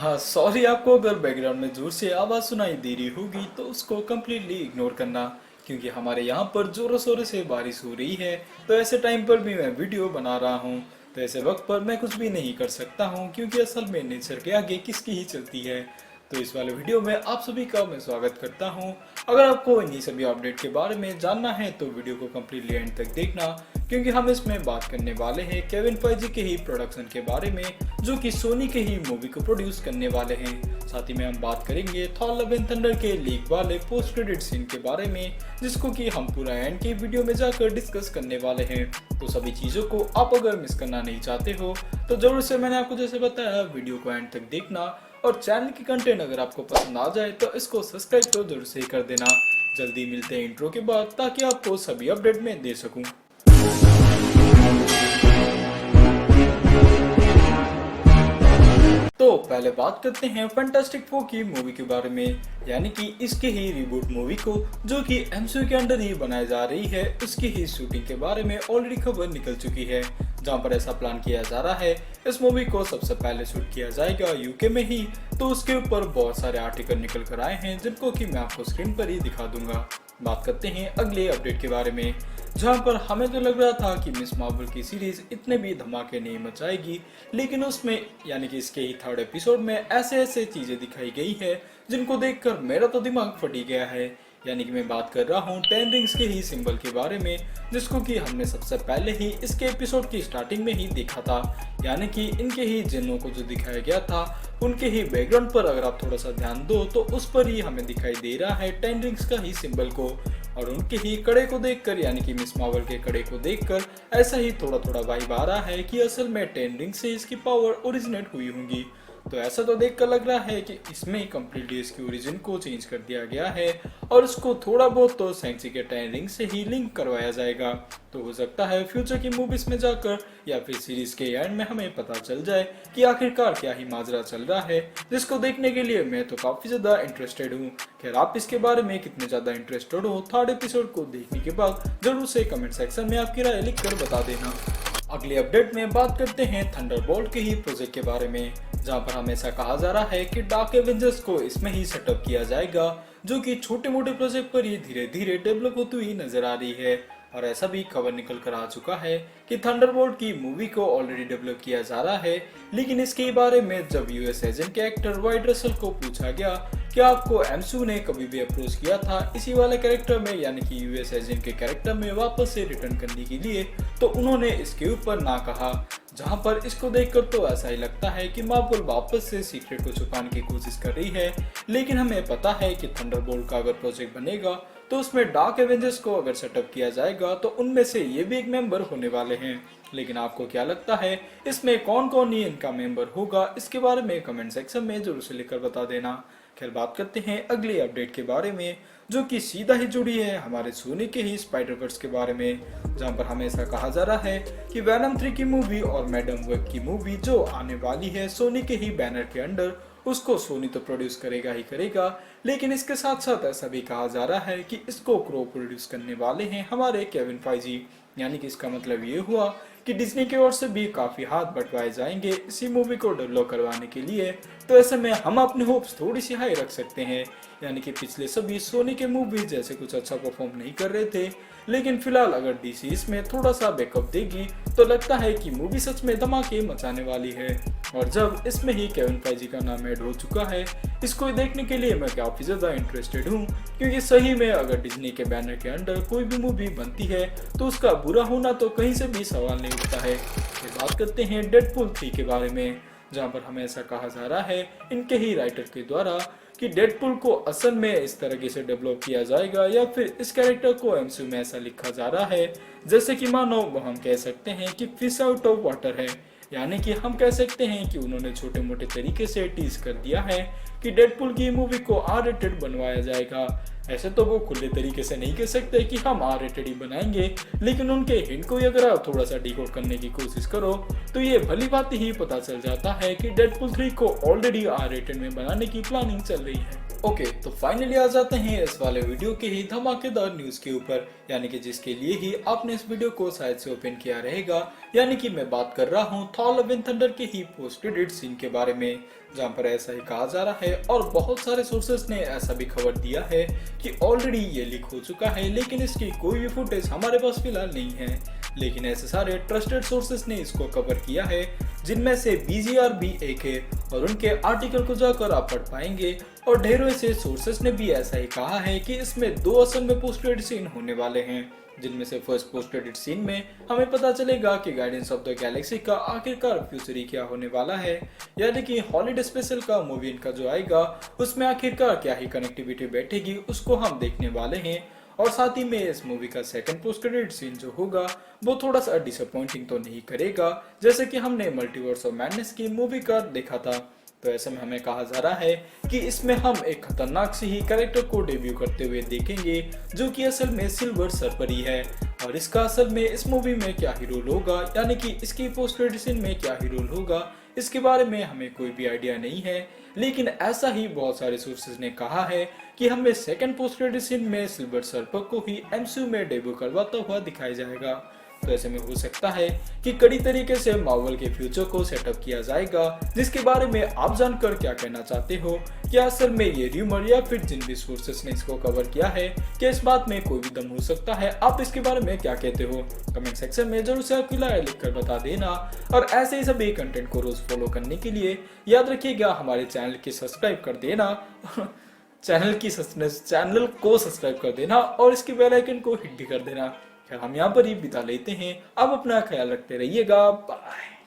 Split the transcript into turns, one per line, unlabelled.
हाँ सॉरी, आपको अगर बैकग्राउंड में जोर से आवाज़ सुनाई दे रही होगी तो उसको कम्प्लीटली इग्नोर करना, क्योंकि हमारे यहाँ पर जोरों शोरों से बारिश हो रही है। तो ऐसे टाइम पर भी मैं वीडियो बना रहा हूँ, तो ऐसे वक्त पर मैं कुछ भी नहीं कर सकता हूँ, क्योंकि असल में नेचर के आगे किसकी ही चलती है। तो इस वाले वीडियो में आप सभी का मैं स्वागत करता हूँ। अगर आपको इन्हीं सभी अपडेट के बारे में जानना है तो वीडियो को कम्प्लीटली एंड तक देखना, क्योंकि हम इसमें बात करने वाले हैं केविन फाइजी के ही प्रोडक्शन के बारे में, जो कि सोनी के ही मूवी को प्रोड्यूस करने वाले हैं। साथ ही में हम बात करेंगे थॉर लव एंड थंडर के लीक वाले पोस्ट क्रेडिट सीन के बारे में, जिसको कि हम पूरा एंड की वीडियो में जाकर डिस्कस करने वाले हैं। तो सभी चीज़ों को आप अगर मिस करना नहीं चाहते हो तो जरूर से मैंने आपको जैसे बताया वीडियो को एंड तक देखना, और चैनल की कंटेंट अगर आपको पसंद आ जाए तो इसको सब्सक्राइब तो जरूर से कर देना। जल्दी मिलते हैं इंट्रो के बाद, ताकि आपको सभी अपडेट में दे सकूं। तो पहले बात करते हैं फैंटास्टिक फोर की मूवी के बारे में, यानी कि इसके ही रिबूट मूवी को, जो कि एमसीयू के अंडर ही बनाई जा रही है, उसकी ही शूटिंग के बारे में ऑलरेडी खबर निकल चुकी है। जहां पर ऐसा प्लान किया जा रहा है इस मूवी को सबसे पहले शूट किया जाएगा यूके में ही। तो उसके ऊपर बहुत सारे आर्टिकल निकल कर आए हैं, जिनको कि मैं आपको स्क्रीन पर ही दिखा दूंगा। बात करते हैं अगले अपडेट के बारे में, जहां पर हमें तो लग रहा था कि मिस मार्वल की सीरीज इतने भी धमाके नहीं मचाएगी, लेकिन उसमें यानी कि इसके ही थर्ड एपिसोड में ऐसे ऐसे चीजें दिखाई गई है जिनको देखकर मेरा तो दिमाग फटी गया है। यानी कि मैं बात कर रहा हूँ टेन रिंग्स के ही सिंबल के बारे में, जिसको कि हमने सबसे पहले ही इसके एपिसोड की स्टार्टिंग में ही देखा था। यानी कि इनके ही जिन्नों को जो दिखाया गया था, उनके ही बैकग्राउंड पर अगर आप थोड़ा सा ध्यान दो तो उस पर ही हमें दिखाई दे रहा है टेन रिंग्स का ही सिंबल को। और उनके ही कड़े को देखकर, यानी कि मिस मार्वल के कड़े को देखकर ऐसा ही थोड़ा थोड़ा वाइब आ रहा है कि असल में टेन रिंग से इसकी पावर ओरिजिनेट हुई होंगी। तो ऐसा तो देखकर लग रहा है कि इसमें कम्प्लीटली इसकी ओरिजिन को चेंज कर दिया गया है, और इसको थोड़ा बहुत तो सेंसी के टेन रिंग से ही लिंक करवाया जाएगा। तो हो सकता है फ्यूचर की मूवीज में जाकर या फिर सीरीज के एंड में हमें पता चल जाए कि आखिरकार क्या ही माजरा चल रहा है, जिसको देखने के लिए मैं तो काफी ज्यादा इंटरेस्टेड हूँ। खैर, आप इसके बारे में कितने ज्यादा इंटरेस्टेड हो थर्ड एपिसोड को देखने के बाद जरूर से कमेंट सेक्शन में आपकी राय लिख कर बता देना। अगले अपडेट में बात करते हैं थंडरबोल्ट के ही प्रोजेक्ट के बारे में, जहां पर हमेशा कहा जा रहा है कि डार्क एवेंजर्स को इसमें ही सेटअप किया जाएगा, जो कि छोटे मोटे प्रोजेक्ट पर ही धीरे धीरे डेवलप होती हुई नजर आ रही है। और ऐसा भी खबर निकल कर आ चुका है कि थंडरबोल्ट की मूवी को ऑलरेडी डेवलप किया जा रहा है। लेकिन इसके बारे में जब यूएस एजेंट के एक्टर वाइड रसल को पूछा गया कि आपको एमसीयू ने कभी भी अप्रोच किया था इसी वाले कैरेक्टर में, यानी कि यूएस एजेंट के कैरेक्टर में वापस से रिटर्न करने के लिए, तो उन्होंने इसके ऊपर ना कहा। जहां पर इसको देखकर तो ऐसा ही लगता है कि मार्वल वापस से सीक्रेट को छुपाने की कोशिश कर रही है। लेकिन हमें पता है कि थंडरबोल्ट का अगर प्रोजेक्ट बनेगा तो उसमें डार्क एवेंजर्स को अगर सेटअप किया जाएगा तो उनमें से ये भी एक मेंबर होने वाले हैं। लेकिन आपको क्या लगता है इसमें कौन कौन ही इनका मेंबर होगा, इसके बारे में कमेंट सेक्शन में जरूर से लिखकर बता देना। खैर, बात करते हैं अगले अपडेट के बारे में, जो कि सीधा ही जुड़ी है हमारे सोनी के ही स्पाइडरवर्स के बारे में, जहां पर हमें ऐसा कहा जा रहा है कि वैनम 3 की मूवी और मैडम वेब की मूवी जो आने वाली है सोनी के ही बैनर के अंडर, उसको सोनी तो प्रोड्यूस करेगा ही करेगा। लेकिन इसके साथ साथ ऐसा भी कहा जा रहा है कि इसको क्रो प्रोड्यूस करने वाले हैं हमारे केविन फाइजी। यानी कि इसका मतलब ये हुआ कि डिज्नी की ओर से भी काफी हाथ बंटवाए जाएंगे इसी मूवी को डेवलप करवाने के लिए। तो ऐसे में हम अपने होप्स थोड़ी सी हाई रख सकते हैं। यानी कि पिछले सभी सोनी के मूवीज जैसे कुछ अच्छा परफॉर्म नहीं कर रहे थे, लेकिन फिलहाल अगर डीसी इसमें थोड़ा सा बैकअप देगी तो लगता है कि मूवी सच में धमाके मचाने वाली है। और जब इसमें ही केविन फाइजी का नाम ऐड हो चुका है, इसको देखने के लिए मैं काफी ज्यादा इंटरेस्टेड हूँ, क्योंकि सही में अगर डिज्नी के बैनर के अंडर कोई भी मूवी बनती है तो उसका बुरा होना तो कहीं से भी सवाल नहीं उठता है। फिर बात करते हैं डेडपूल 3 के बारे में, जहां पर हमें ऐसा कहा जा रहा है इनके ही राइटर के द्वारा कि डेडपूल को असल में इस तरीके से डेवलप किया जाएगा, या फिर इस कैरेक्टर को एमसीयू में ऐसा लिखा जा रहा है जैसे कि मानो हम कह सकते हैं कि फिश आउट ऑफ वाटर है। यानी कि हम कह सकते हैं कि उन्होंने छोटे मोटे तरीके से टीज कर दिया है कि डेडपूल की मूवी को आर रेटेड बनवाया जाएगा। ऐसे तो वो खुले तरीके से नहीं कह सकते कि हम आर रेटेड ही बनाएंगे, लेकिन उनके हिंट को अगर आप थोड़ा सा डिकोड करने की कोशिश करो तो ये भली बात ही पता चल जाता है कि डेडपूल 3 को ऑलरेडी आर रेटेड में बनाने की प्लानिंग चल रही है। ओके, तो फाइनली आ जाते हैं इस वाले वीडियो के ही धमाकेदार न्यूज के ऊपर, यानी कि जिसके लिए ही आपने इस वीडियो को शायद से ओपन किया रहेगा। यानी कि मैं बात कर रहा हूँ थॉर लव एंड थंडर के ही पोस्ट क्रेडिट सीन के बारे में, जहां पर ऐसा ही कहा जा रहा है और बहुत सारे सोर्सेस ने ऐसा भी खबर दिया है कि ऑलरेडी ये लीक हो चुका है, लेकिन इसकी कोई भी फुटेज हमारे पास फिलहाल नहीं है। लेकिन ऐसे सारे ट्रस्टेड सोर्सेस ने इसको कवर किया है, जिनमें से BGR भी एक है, और उनके आर्टिकल को जाकर आप पढ़ पाएंगे। और ढेरों ऐसे सोर्सेस ने भी ऐसा ही कहा है कि इसमें 2 असल में पोस्ट क्रेडिट सीन होने वाले हैं, जिनमें से फर्स्ट पोस्ट क्रेडिट सीन में हमें पता चलेगा कि गार्डियंस ऑफ द गैलेक्सी का आखिरकार फ्यूचर ही क्या होने वाला है, यानी कि हॉलीडे स्पेशल का मूवी इनका जो आएगा उसमें आखिरकार क्या ही कनेक्टिविटी बैठेगी उसको हम देखने वाले हैं। और साथ ही में इस मूवी का सेकंड पोस्ट क्रेडिट सीन जो होगा वो थोड़ा सा डिसअपॉइंटिंग तो नहीं करेगा, जैसे कि हमने मल्टीवर्स ऑफ मैडनेस की मूवी का देखा था। तो ऐसे में हमें कहा जा रहा है कि इसमें हम एक खतरनाक से ही कैरेक्टर को डेब्यू करते हुए देखेंगे, जो कि असल में सिल्वर सर्पर ही है। और इसका असल में इस मूवी में क्या ही रोल होगा, यानी कि इसकी पोस्ट क्रेडिट सीन में क्या ही रोल होगा, इसके बारे में हमें कोई भी आइडिया नहीं है। लेकिन ऐसा ही बहुत सारे सोर्सेज ने कहा है कि हमें सेकंड पोस्ट क्रेडिट सीन में सिल्वर सर्पर को ही MCU में डेब्यू करवाता हुआ दिखाया जाएगा। तो ऐसे में हो सकता है कि कड़ी तरीके से मार्वल के फ्यूचर को सेटअप किया जाएगा, जिसके बारे में आप जानकर क्या कहना चाहते हो? क्या असल में ये र्यूमर या फिर जिन भी सोर्सेस ने इसको कवर किया है, क्या इस बात में कोई भी दम हो सकता है? आप इसके बारे में क्या कहते हो? कमेंट सेक्शन में जरूर से आपकी राय लिखकर बता देना। और ऐसे ही सभी कंटेंट को रोज फॉलो करने के लिए याद रखिएगा हमारे चैनल की सब्सक्राइब कर देना चैनल को सब्सक्राइब कर देना और इसके बेल आइकन को हिट भी कर देना। खैर हम यहाँ पर ही बिता लेते हैं, अब अपना ख्याल रखते रहिएगा, बाय।